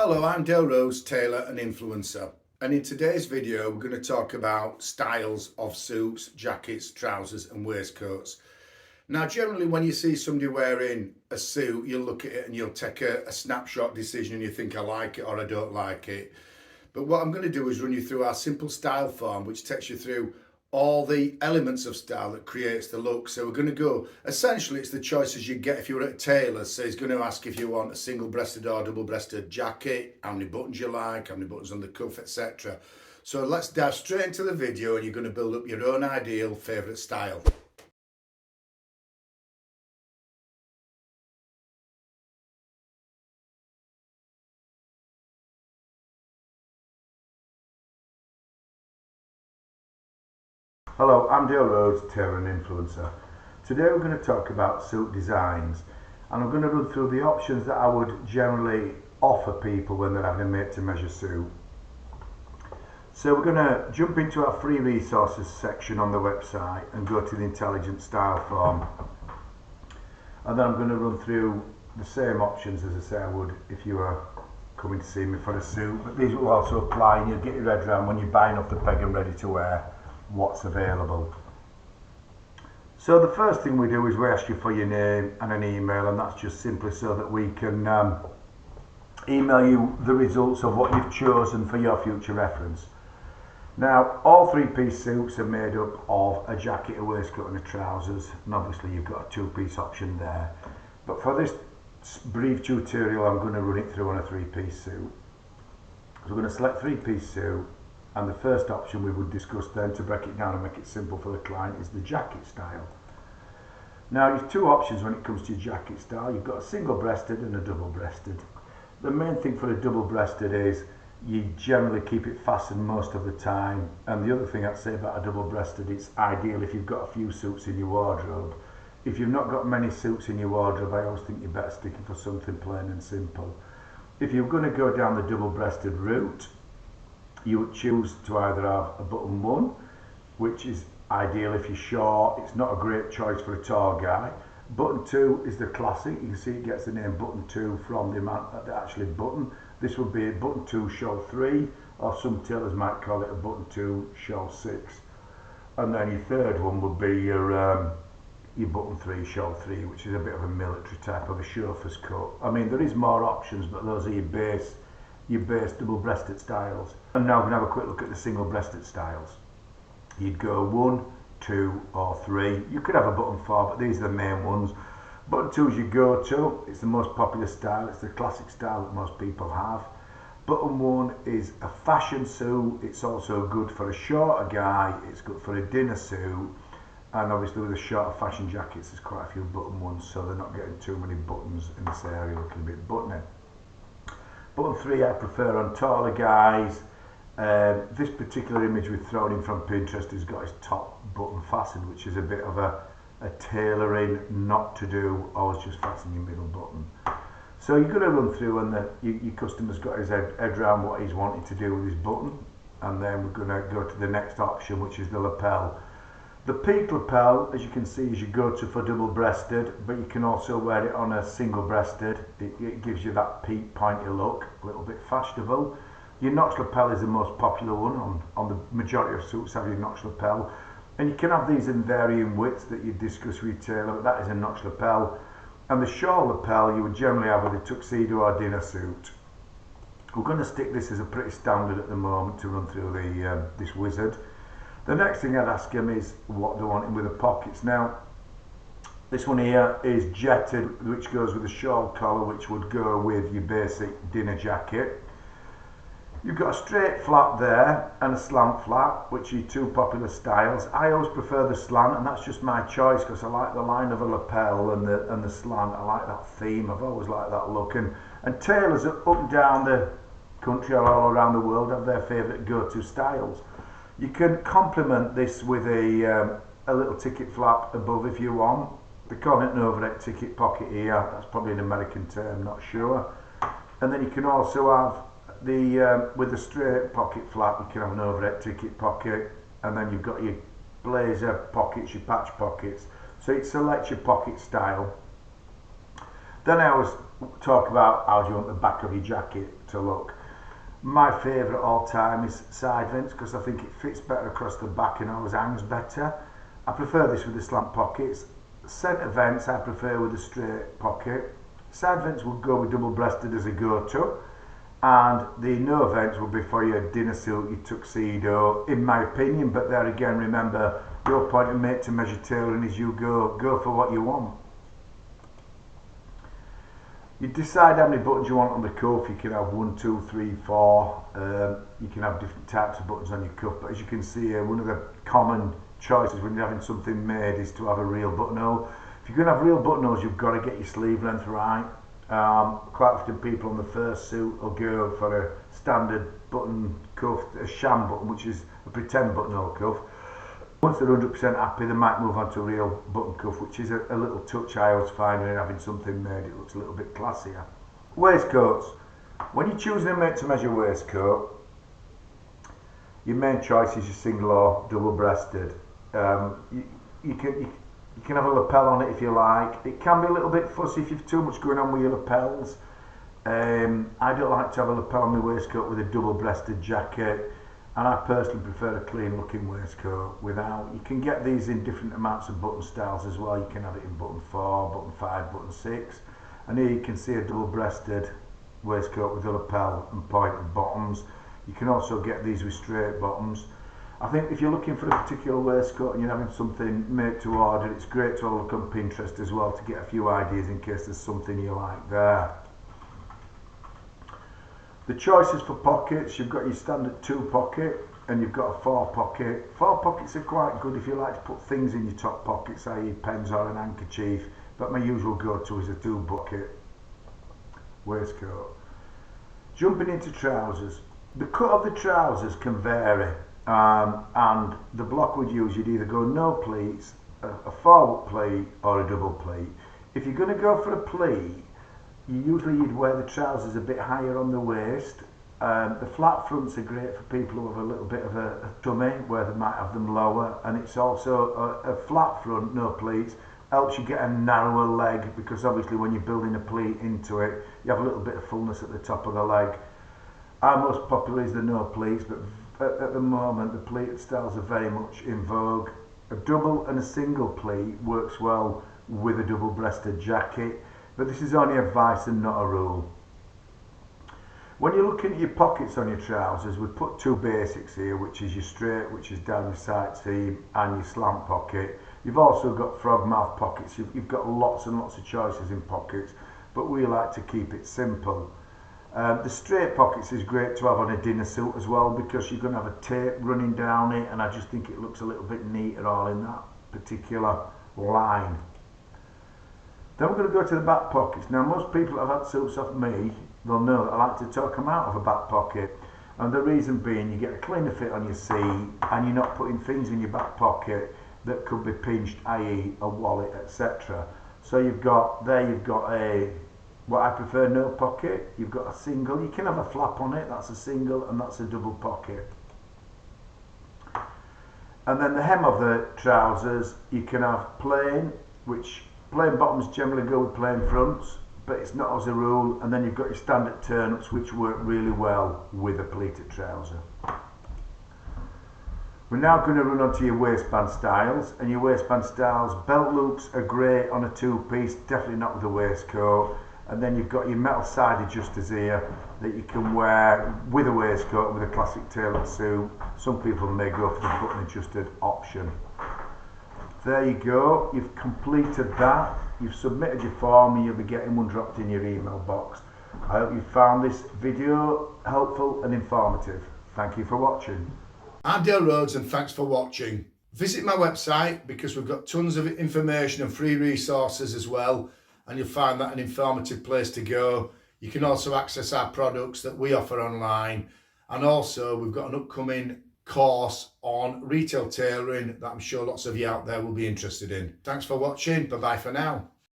Hello, I'm Rhodes, tailor and influencer, and in today's video we're going to talk about styles of suits, jackets, trousers and waistcoats. Now generally when you see somebody wearing a suit, you'll look at it and you'll take a snapshot decision and you think I like it or I don't like it. But what I'm going to do is run you through our simple style form, which takes you through all the elements of style that creates the look. So we're going to go, essentially it's the choices you get if you were at a tailor's. So he's going to ask if you want a single-breasted or double-breasted jacket, how many buttons you like, how many buttons on the cuff, etc. So let's dive straight into the video and you're going to build up your own ideal favourite style. Hello, I'm Rhodes, tailor and influencer. Today we're going to talk about suit designs, and I'm going to run through the options that I would generally offer people when they're having a made-to-measure suit. So we're going to jump into our free resources section on the website and go to the intelligent style form, and then I'm going to run through the same options as I say I would if you were coming to see me for a suit, but these will also apply and you'll get your head around when you're buying off the peg and ready to wear what's available. So the first thing we do is we ask you for your name and an email, and that's just simply so that we can email you the results of what you've chosen for your future reference. Now all three-piece suits are made up of a jacket, a waistcoat and a trousers, and obviously you've got a two-piece option there, but for this brief tutorial I'm going to run it through on a three-piece suit. So we're going to select three-piece suit, and the first option we would discuss then, to break it down and make it simple for the client, is the jacket style. Now there's two options when it comes to your jacket style. You've got a single-breasted and a double-breasted. The main thing for a double-breasted is you generally keep it fastened most of the time, and the other thing I'd say about a double-breasted, it's ideal if you've got a few suits in your wardrobe. If you've not got many suits in your wardrobe, I always think you're better sticking for something plain and simple. If you're going to go down the double-breasted route, you would choose to either have a button one, which is ideal if you're short. It's not a great choice for a tall guy. Button two is the classic. You can see it gets the name button two from the amount that they actually button. This would be a button two show 3, or some tailors might call it a button two show 6. And then your third one would be your button 3 show 3, which is a bit of a military type of a chauffeur's cut. I mean, there is more options, but those are your base double-breasted styles. And now we're going to have a quick look at the single-breasted styles. You'd go 1, 2 or 3. You could have a button 4, but these are the main ones. Button 2 is your go-to. It's the most popular style. It's the classic style that most people have. Button 1 is a fashion suit. It's also good for a shorter guy. It's good for a dinner suit. And obviously with the shorter fashion jackets, there's quite a few button ones, so they're not getting too many buttons in this area, looking a bit buttoning. Button 3 I prefer on taller guys. This particular image we've thrown in from Pinterest has got his top button fastened, which is a bit of a tailoring not to do, always just fasten your middle button. So you're going to run through and your customer's got his head around what he's wanting to do with his button, and then we're going to go to the next option, which is the lapel. The peak lapel, as you can see, is your go-to for double-breasted, but you can also wear it on a single-breasted. It gives you that peak pointy look, a little bit fashionable. Your notch lapel is the most popular one. On the majority of suits have your notch lapel, and you can have these in varying widths that you discuss with your tailor, but that is a notch lapel. And the shawl lapel you would generally have with a tuxedo or dinner suit. We're going to stick this as a pretty standard at the moment to run through this wizard. The next thing I'd ask them is what they're wanting with the pockets. Now, this one here is jetted, which goes with a shawl collar, which would go with your basic dinner jacket. You've got a straight flap there and a slant flap, which are your two popular styles. I always prefer the slant, and that's just my choice because I like the line of a lapel and the slant. I like that theme. I've always liked that look. And tailors up and down the country or all around the world have their favourite go-to styles. You can complement this with a little ticket flap above if you want. They call it an overhead ticket pocket here. That's probably an American term, not sure. And then you can also have with the straight pocket flap, you can have an overhead ticket pocket, and then you've got your blazer pockets, your patch pockets. So it selects your pocket style. Then I always talk about how do you want the back of your jacket to look. My favourite all time is side vents because I think it fits better across the back and always hangs better. I prefer this with the slant pockets. Centre vents I prefer with a straight pocket. Side vents would go with double breasted as a go-to, and the no vents would be for your dinner suit, your tuxedo, in my opinion. But there again, remember, your point of made to measure tailoring is you go for what you want. You decide how many buttons you want on the cuff. You can have 1, 2, 3, 4. You can have different types of buttons on your cuff, but as you can see here, one of the common choices when you're having something made is to have a real buttonhole. If you're going to have real buttonholes, you've got to get your sleeve length right. Quite often people on the first suit will go for a standard button cuff, a sham button, which is a pretend buttonhole cuff. Once they're 100% happy, they might move on to a real button cuff, which is a little touch I always find when having something made. It looks a little bit classier. Waistcoats. When you're choosing a made to measure waistcoat, your main choice is your single or double breasted. You can have a lapel on it if you like. It can be a little bit fussy if you've too much going on with your lapels. I don't like to have a lapel on my waistcoat with a double breasted jacket, and I personally prefer a clean looking waistcoat without. You can get these in different amounts of button styles as well. You can have it in button 4, button 5, button 6, and here you can see a double breasted waistcoat with a lapel and pointed bottoms. You can also get these with straight bottoms. I think if you're looking for a particular waistcoat and you're having something made to order, it's great to have a look on Pinterest as well to get a few ideas in case there's something you like there. The choices for pockets, you've got your standard 2 pocket and you've got a 4 pocket. 4 pockets are quite good if you like to put things in your top pockets, i.e. pens or an handkerchief, but my usual go-to is a 2 pocket waistcoat. Jumping into trousers. The cut of the trousers can vary, and the block would use, you'd either go no pleats, a forward pleat or a double pleat. If you're going to go for a pleat, you'd wear the trousers a bit higher on the waist. The flat fronts are great for people who have a little bit of a tummy where they might have them lower, and it's also a flat front, no pleats, helps you get a narrower leg, because obviously when you're building a pleat into it, you have a little bit of fullness at the top of the leg. Our most popular is the no pleats, but at the moment the pleated styles are very much in vogue. A double and a single pleat works well with a double breasted jacket, but this is only advice and not a rule. When you're looking at your pockets on your trousers, we've put 2 basics here, which is your straight, which is down your side seam, and your slant pocket. You've also got frog mouth pockets. You've got lots and lots of choices in pockets, but we like to keep it simple. The straight pockets is great to have on a dinner suit as well, because you're going to have a tape running down it, and I just think it looks a little bit neater all in that particular line. Then we're going to go to the back pockets. Now most people that have had suits off me, they'll know that I like to tuck them out of a back pocket, and the reason being you get a cleaner fit on your seat and you're not putting things in your back pocket that could be pinched, i.e. a wallet, etc. So you've got a what I prefer, no pocket. You've got a single, you can have a flap on it, that's a single, and that's a double pocket. And then the hem of the trousers, you can have plain, which plain bottoms generally go with plain fronts, but it's not as a rule. And then you've got your standard turn-ups, which work really well with a pleated trouser. We're now going to run on to your waistband styles, and your waistband styles, belt loops are great on a 2-piece, definitely not with a waistcoat. And then you've got your metal side adjusters here that you can wear with a waistcoat with a classic tailored suit. Some people may go for the button adjusted option. There you go, you've completed that, you've submitted your form, and you'll be getting one dropped in your email box. I hope you found this video helpful and informative. Thank you for watching. I'm Dale Rhodes, and thanks for watching. Visit my website because we've got tons of information and free resources as well, and you'll find that an informative place to go. You can also access our products that we offer online, and also we've got an upcoming course on retail tailoring that I'm sure lots of you out there will be interested in. Thanks for watching. Bye bye for now.